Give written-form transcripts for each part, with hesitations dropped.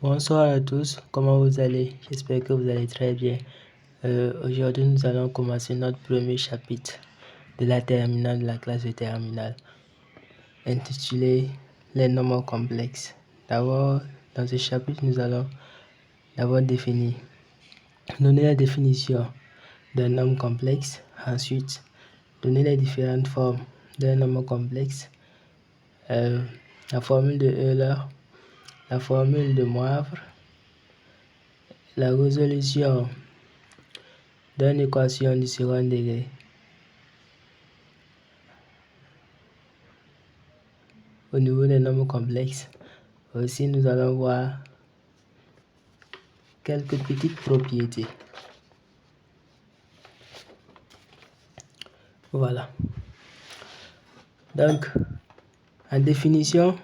Bonsoir à tous, comment vous allez? J'espère que vous allez très bien. Aujourd'hui, nous allons commencer notre premier chapitre de la terminale de la classe de terminale, intitulé Les nombres complexes. D'abord, dans ce chapitre, nous allons d'abord donner la définition d'un nombre complexe, ensuite donner les différentes formes d'un nombre complexe, la formule de Euler, la formule de Moivre, la résolution d'une équation du second degré. Au niveau des nombres complexes, aussi nous allons voir quelques petites propriétés. Voilà. Donc, en définition,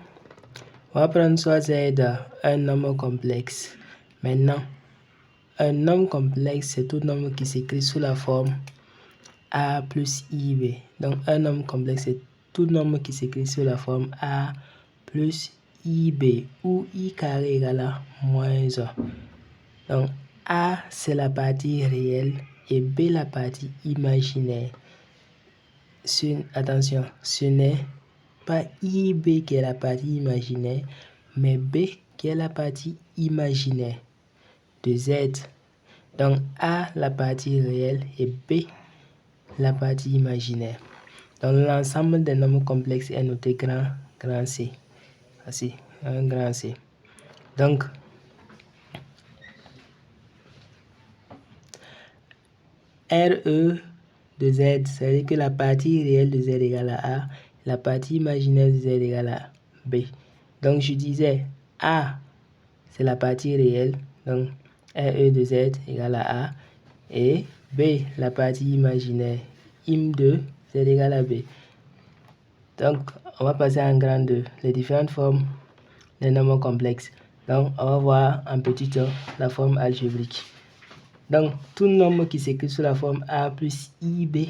on va prendre soit Z un nombre complexe. Maintenant, un nombre complexe, c'est tout nombre qui s'écrit sous la forme A plus IB. Donc, un nombre complexe, c'est tout nombre qui s'écrit sous la forme A plus IB, où I carré égale à moins 1. Donc, A, c'est la partie réelle et B, la partie imaginaire. Attention, ce n'est pas IB qui est la partie imaginaire, mais B qui est la partie imaginaire de Z. Donc, A, la partie réelle et B, la partie imaginaire. Donc, l'ensemble des nombres complexes est noté grand C. Voici, un grand C. Donc, RE de Z, c'est-à-dire que la partie réelle de Z égale à A, la partie imaginaire de Z égale à B. Donc, je disais A, c'est la partie réelle, donc RE de Z égale à A, et B, la partie imaginaire, IM de Z égale à B. Donc, on va passer en grand 2, les différentes formes des nombres complexes. Donc, on va voir en petit a la forme algébrique. Donc, tout nombre qui s'écrit sous la forme A plus IB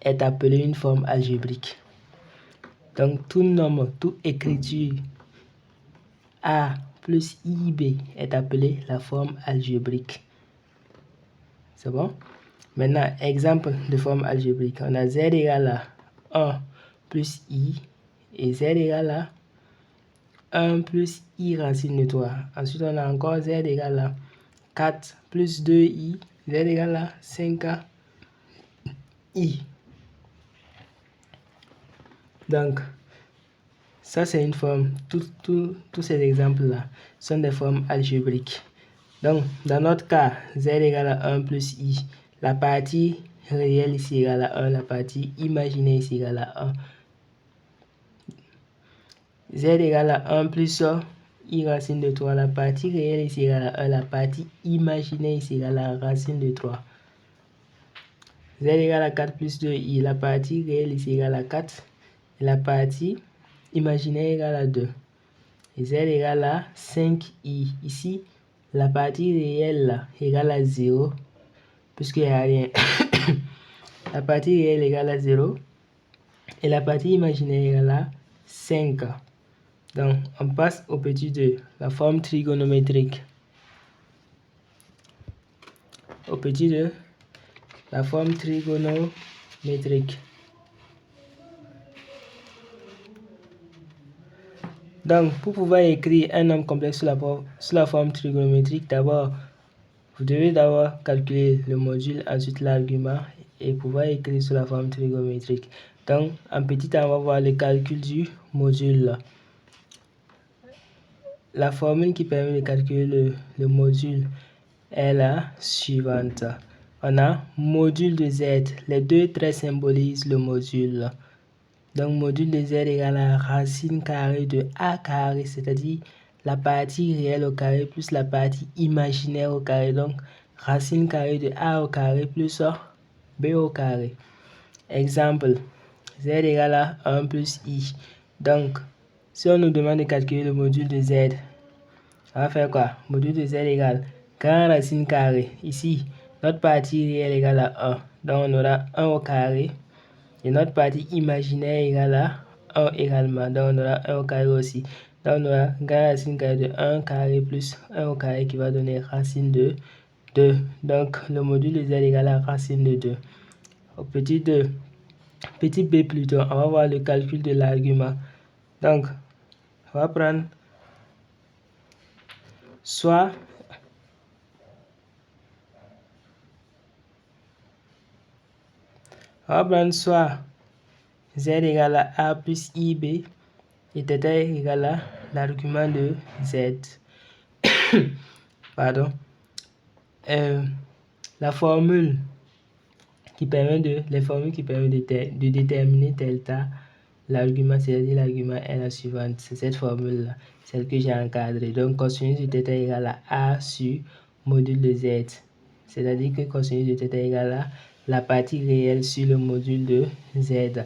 est appelé une forme algébrique. Donc, tout nombre, toute écriture A plus IB est appelé la forme algébrique. C'est bon? Maintenant, exemple de forme algébrique. On a Z égale à 1 plus I et Z égale à 1 plus I racine de 3. Ensuite, on a encore Z égale à 4 plus 2i, Z égale à 5i. Donc, ça c'est une forme, tous ces exemples-là sont des formes algébriques. Donc, dans notre cas, Z égale à 1 plus I, la partie réelle ici égale à 1, la partie imaginaire ici égale à 1. Z égale à 1 plus I racine de 3, la partie réelle ici égale à 1, la partie imaginaire ici égale à racine de 3. Z égale à 4 plus 2i, la partie réelle ici égale à 4, et la partie imaginaire égale à 2. Et Z égale à 5i. Ici, la partie réelle égale à 0, puisqu'il n'y a rien. La partie réelle égale à 0, et la partie imaginaire égale à 5. Donc, on passe au petit 2, la forme trigonométrique. Au petit 2, la forme trigonométrique. Donc, pour pouvoir écrire un nombre complexe sous la forme trigonométrique, d'abord, vous devez d'abord calculer le module, ensuite l'argument, et pouvoir écrire sous la forme trigonométrique. Donc, en petit a, on va voir le calcul du module. La formule qui permet de calculer le module est la suivante. On a module de Z. Les deux traits symbolisent le module. Donc, module de Z égale à racine carrée de A carré, c'est-à-dire la partie réelle au carré plus la partie imaginaire au carré. Donc, racine carrée de A au carré plus B au carré. Exemple, Z égale à 1 plus I. Donc, si on nous demande de calculer le module de Z, on va faire quoi? Module de Z égale grand racine carrée. Ici, notre partie réelle égale à 1. Donc, on aura 1 au carré. Et notre partie imaginaire égale à 1 également. Donc, on aura 1 au carré aussi. Donc, on aura grand racine carrée de 1 carré plus 1 au carré qui va donner racine de 2. Donc, le module de z égale à racine de 2. Au petit 2, petit b plutôt, on va voir le calcul de l'argument. Donc, on va prendre soit z égale à a plus ib et θ égale à l'argument de z. Pardon. Les formules qui permettent de déterminer delta, l'argument, c'est-à-dire l'argument est la suivante. C'est cette formule-là, celle que j'ai encadrée. Donc, cosinus de θ égale à a sur module de z. C'est-à-dire que cosinus de θ égale à la partie réelle sur le module de z.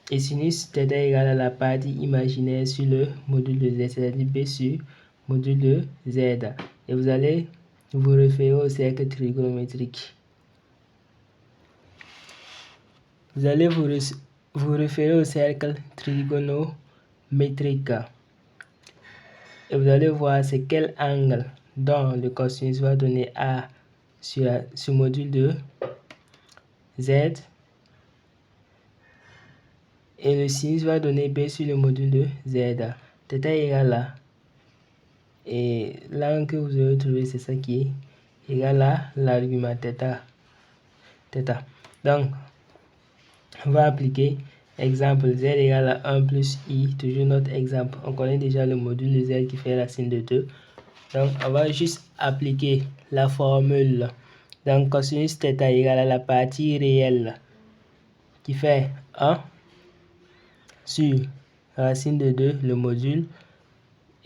Et sinus θ égale à la partie imaginaire sur le module de z, c'est-à-dire b sur module de z. Et vous allez vous référer au cercle trigonométrique. Vous allez vous référer au cercle trigonométrique. Et vous allez voir c'est quel angle dont le cosinus va donner A sur module de Z. Et le sinus va donner B sur le module de Z. θ égale à. Et l'angle que vous avez trouvé, c'est ça qui est égal à l'argument θ. Donc, on va appliquer exemple z égale à 1 plus i, toujours notre exemple. On connaît déjà le module de z qui fait racine de 2. Donc, on va juste appliquer la formule. Donc, cosinus θ égale à la partie réelle qui fait 1 sur racine de 2, le module.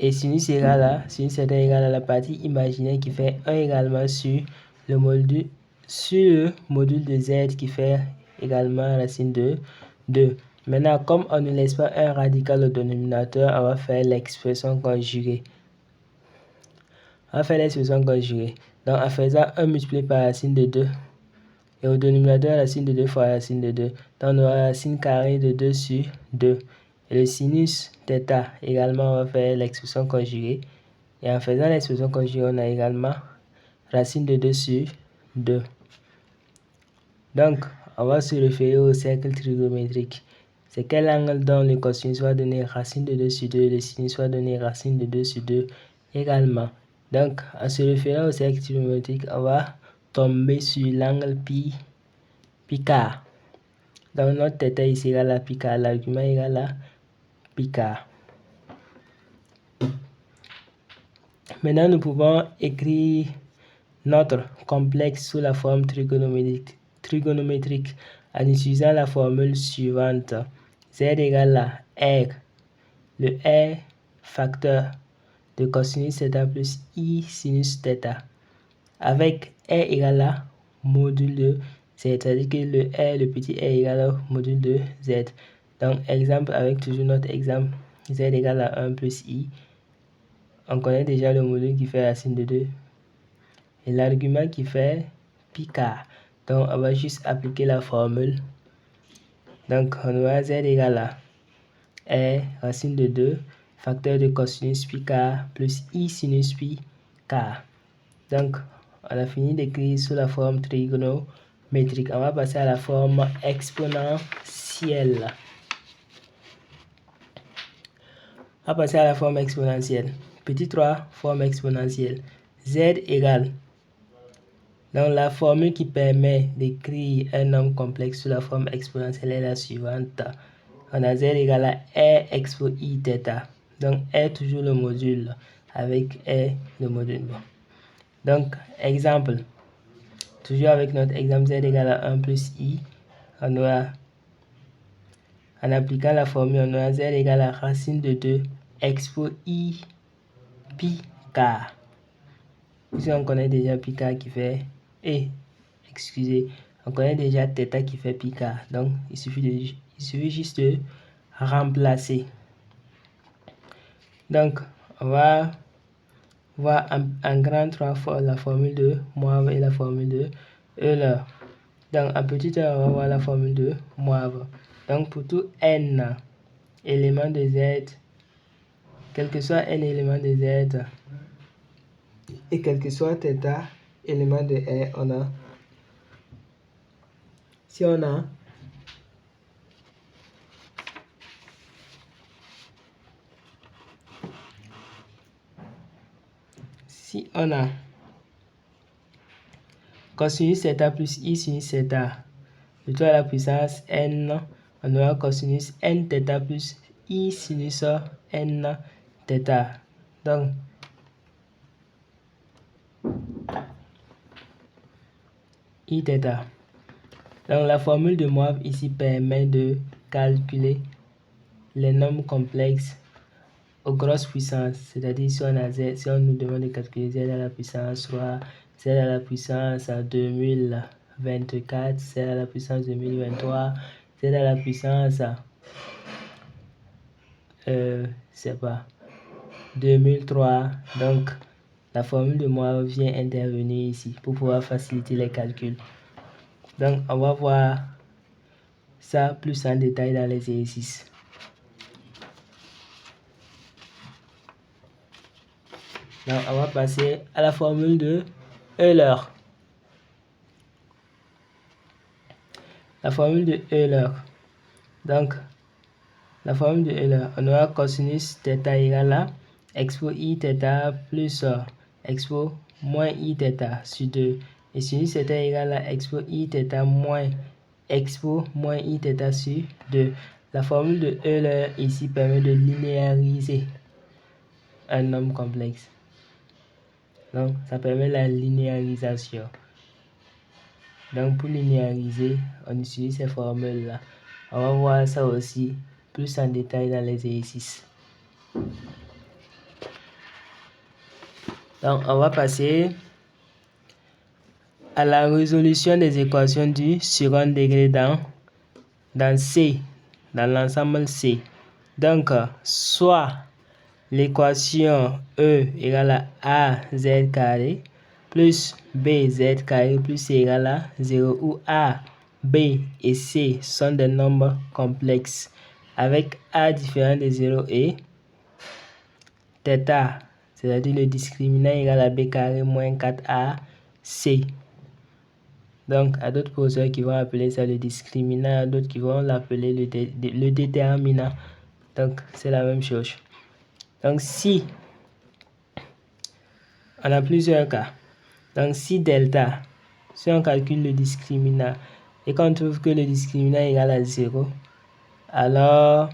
Et sinus θ égale à la partie imaginaire qui fait 1 également sur le module de z qui fait également racine de 2. Maintenant, comme on ne laisse pas un radical au dénominateur, on va faire l'expression conjuguée. Donc, en faisant 1 multiplié par racine de 2, et au dénominateur, racine de 2 fois racine de 2. Donc, on aura racine carrée de 2 sur 2. Et le sinus θ, également, on va faire l'expression conjuguée. Et en faisant l'expression conjuguée, on a également racine de 2 sur 2. Donc, on va se référer au cercle trigonométrique. C'est quel angle dont le cosinus va donner racine de 2 sur 2 et le sinus va donner racine de 2 sur 2 également. Donc, en se référant au cercle trigonométrique, on va tomber sur l'angle pi k. Donc, notre θ ici égale à pi k, l'argument égale à pi k. Maintenant, nous pouvons écrire notre complexe sous la forme trigonométrique en utilisant la formule suivante. Z égale à R, le R facteur de cosinus θ plus I sinus θ, avec R égale à module de Z, c'est-à-dire que le R, le petit R égale au module de Z. Donc, exemple, avec toujours notre exemple, Z égale à 1 plus I. On connaît déjà le module qui fait racine de 2 et l'argument qui fait pi k. Donc, on va juste appliquer la formule. Donc, on aura Z égale à R racine de 2 facteur de cosinus pi k plus I sinus pi k. Donc, on a fini d'écrire sous la forme trigonométrique. On va passer à la forme exponentielle. Petit 3, forme exponentielle. Z égale. Donc, la formule qui permet d'écrire un nombre complexe sous la forme exponentielle est la suivante. On a Z égale à R expo I θ. Donc, R toujours le module avec R le module. Donc, exemple. Toujours avec notre exemple Z égale à 1 plus I. On aura, en appliquant la formule, on aura Z égale à racine de 2 expo I pi k. Ici, on connaît déjà pi k qui fait... on connaît déjà θ qui fait pi k. Donc, il suffit juste de remplacer. Donc, on va voir en grand 3 fois la formule de Moivre et la formule de Euler. Donc, en petit 1, on va voir la formule de Moivre. Donc, pour tout n élément de Z, quel que soit n élément de Z, et quel que soit θ élément de R, on a, si on a cosinus θ plus I sinus θ de tout à la puissance n, on aura cosinus n θ plus I sinus n θ. Donc, I θ. Donc, la formule de Moivre ici permet de calculer les nombres complexes aux grosses puissances. C'est-à-dire, si on a Z, si on nous demande de calculer Z à la puissance 3, Z à la puissance 2024, Z à la puissance 2023, Z à la puissance, c'est pas, 2003. Donc, la formule de Moivre vient intervenir ici pour pouvoir faciliter les calculs. Donc, on va voir ça plus en détail dans l'exercice. Donc, on va passer à la formule de Euler. La formule de Euler. Donc, la formule de Euler, on aura cosinus θ égale à expo I θ plus expo moins I θ sur 2. Et sinus θ égale à expo I θ moins expo moins I θ sur 2. La formule de Euler ici permet de linéariser un nombre complexe. Donc, ça permet la linéarisation. Donc, pour linéariser, on utilise ces formules-là. On va voir ça aussi plus en détail dans l'exercice. Donc, on va passer à la résolution des équations du second degré dans C, dans l'ensemble C. Donc, soit l'équation E égale à AZ carré plus BZ carré plus C égale à 0, où A, B et C sont des nombres complexes avec A différent de 0 et θ, c'est-à-dire le discriminant égal à B carré moins 4AC. Donc, à d'autres professeurs qui vont appeler ça le discriminant, d'autres qui vont l'appeler le déterminant. Donc, c'est la même chose. Donc, si on a plusieurs cas, donc si delta, si on calcule le discriminant et qu'on trouve que le discriminant est égal à 0, alors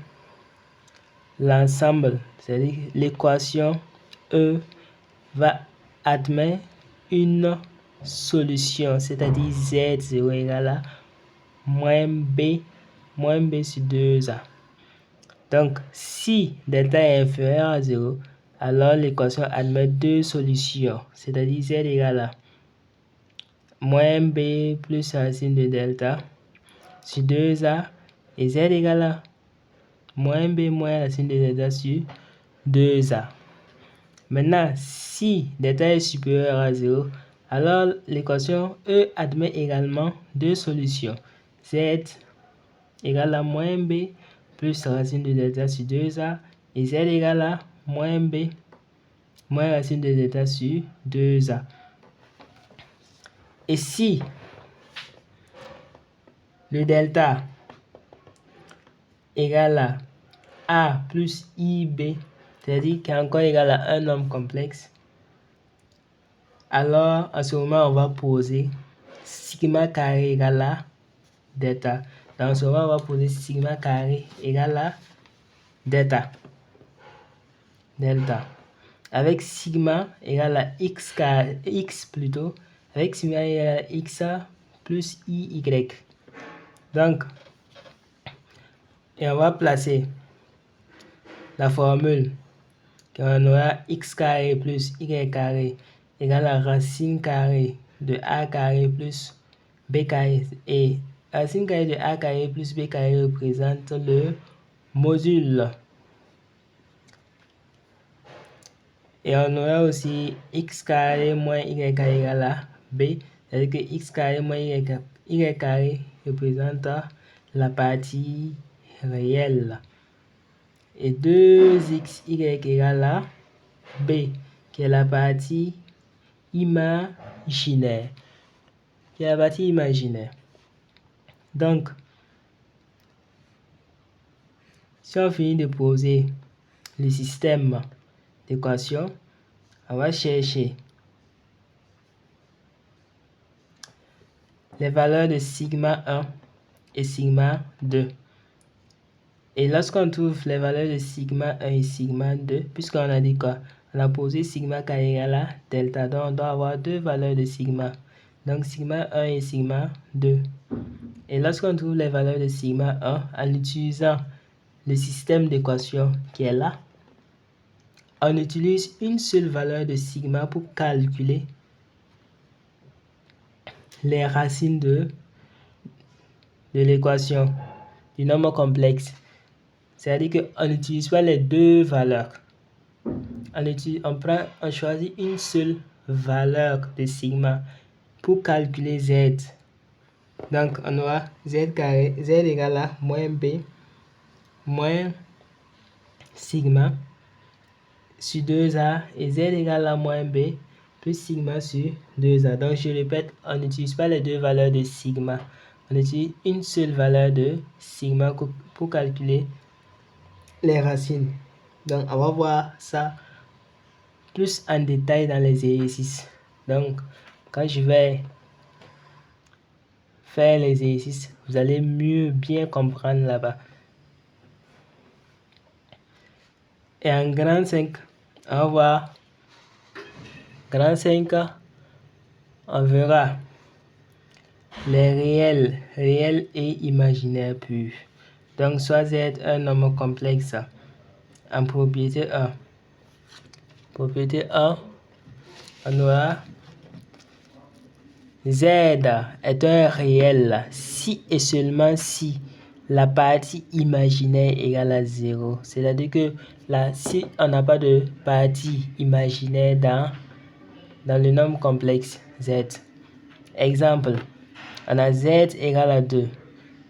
l'ensemble, c'est-à-dire l'équation E, va admettre une solution, c'est-à-dire Z0 égale à moins B sur 2A. Donc, si delta est inférieur à 0, alors l'équation admet deux solutions, c'est-à-dire Z égale à moins B plus racine de delta sur 2A et Z égale à moins B moins racine de delta sur 2A. Maintenant, si delta est supérieur à 0, alors l'équation E admet également deux solutions. Z égale à moins B plus racine de delta sur 2A et Z égale à moins B moins racine de delta sur 2A. Et si le delta égale à A plus IB, c'est-à-dire qui est encore égal à un nombre complexe, alors à ce moment on va poser sigma carré égale à delta. Dans ce moment on va poser sigma carré égale à delta. Avec sigma égale à x carré, avec sigma égale à x plus iy. Donc, et on va placer la formule qu'on aura x carré plus y carré égale à racine carrée de a carré plus b carré. Et racine carrée de a carré plus b carré représente le module. Et on aura aussi x carré moins y carré égale à b, c'est-à-dire que x carré moins y carré représente la partie réelle. et 2xy égale à B, qui est la partie imaginaire. Donc, si on finit de poser le système d'équation, on va chercher les valeurs de sigma 1 et sigma 2. Et lorsqu'on trouve les valeurs de sigma 1 et sigma 2, puisqu'on a dit quoi? On a posé sigma k égale à delta, donc on doit avoir deux valeurs de sigma. Donc sigma 1 et sigma 2. Et lorsqu'on trouve les valeurs de sigma 1 en utilisant le système d'équation qui est là, on utilise une seule valeur de sigma pour calculer les racines de l'équation du nombre complexe. C'est-à-dire qu'on n'utilise pas les deux valeurs. On choisit une seule valeur de sigma pour calculer z. Donc, on aura z carré, z égale à moins b moins sigma sur 2a et z égale à moins b plus sigma sur 2a. Donc, je répète, on n'utilise pas les deux valeurs de sigma. On utilise une seule valeur de sigma pour calculer les racines. Donc, on va voir ça plus en détail dans les exercices. Donc, quand je vais faire les exercices, vous allez mieux bien comprendre là-bas. Et en grand 5, on va voir grand 5, on verra les réels et imaginaires purs. Donc, soit Z un nombre complexe en propriété 1. Propriété 1, on aura Z est un réel si et seulement si la partie imaginaire est égale à 0. C'est-à-dire que là, si on n'a pas de partie imaginaire dans le nombre complexe Z. Exemple, on a Z égale à 2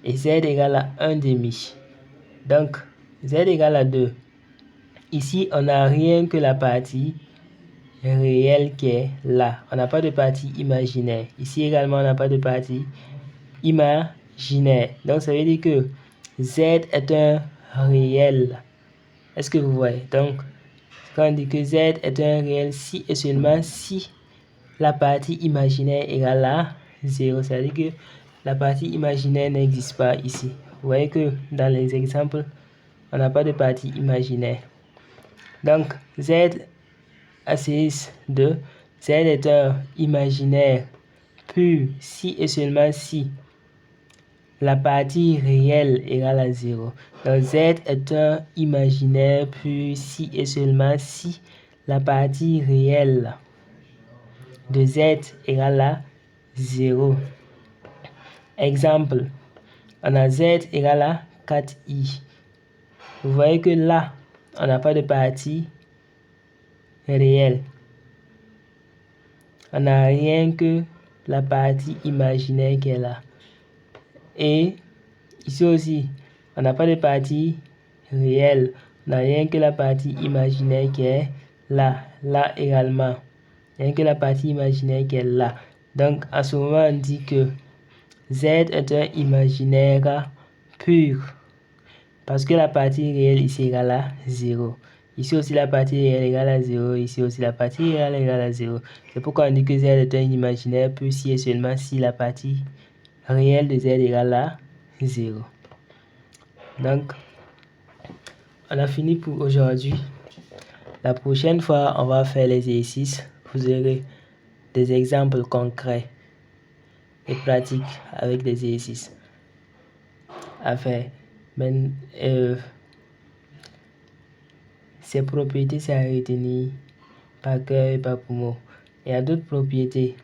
et Z égale à 1 demi. Donc, Z égale à 2. Ici, on n'a rien que la partie réelle qui est là. On n'a pas de partie imaginaire. Ici également, on n'a pas de partie imaginaire. Donc, ça veut dire que Z est un réel. Est-ce que vous voyez? Donc, quand on dit que Z est un réel si et seulement si la partie imaginaire est égale à 0. C'est-à-dire que la partie imaginaire n'existe pas ici. Vous voyez que dans les exemples, on n'a pas de partie imaginaire. Donc, Z assise de Z est un imaginaire pur si et seulement si la partie réelle est égale à 0. Donc, Z est un imaginaire pur si et seulement si la partie réelle de Z égale à 0. Exemple, on a Z égale à 4i. Vous voyez que là, on n'a pas de partie réelle. On n'a rien que la partie imaginaire qui est là. Et ici aussi, on n'a pas de partie réelle. On n'a rien que la partie imaginaire qui est là. Là également. Rien que la partie imaginaire qui est là. Donc, à ce moment, on dit que Z est un imaginaire pur. Parce que la partie réelle ici est égale à 0. Ici aussi la partie réelle est égale à 0. Ici aussi la partie réelle est égale à 0. C'est pourquoi on dit que Z est un imaginaire pur si et seulement si la partie réelle de Z est égale à 0. Donc, on a fini pour aujourd'hui. La prochaine fois, on va faire l'exercice. Vous aurez des exemples concrets et pratiques avec des exercices à faire. Mais, ces propriétés, c'est à retenir par cœur et par poumon. Il y a d'autres propriétés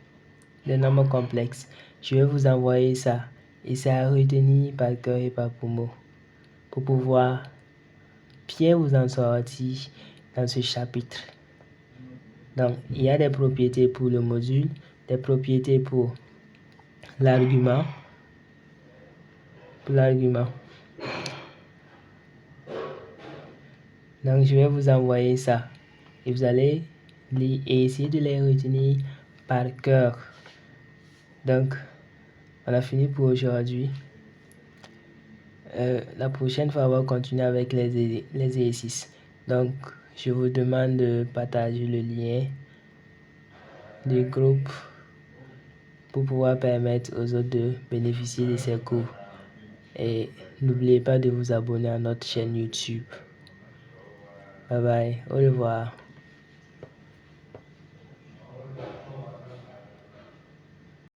des nombres complexes. Je vais vous envoyer ça. Et c'est à retenir par cœur et par poumon pour pouvoir bien vous en sortir dans ce chapitre. Donc, il y a des propriétés pour le module, des propriétés pour l'argument. Donc, je vais vous envoyer ça. Et vous allez lire et essayer de les retenir par cœur. Donc, on a fini pour aujourd'hui. La prochaine fois, on va continuer avec les exercices. Donc, je vous demande de partager le lien du groupe pour pouvoir permettre aux autres de bénéficier de ces cours. Et n'oubliez pas de vous abonner à notre chaîne YouTube. Bye bye, au revoir.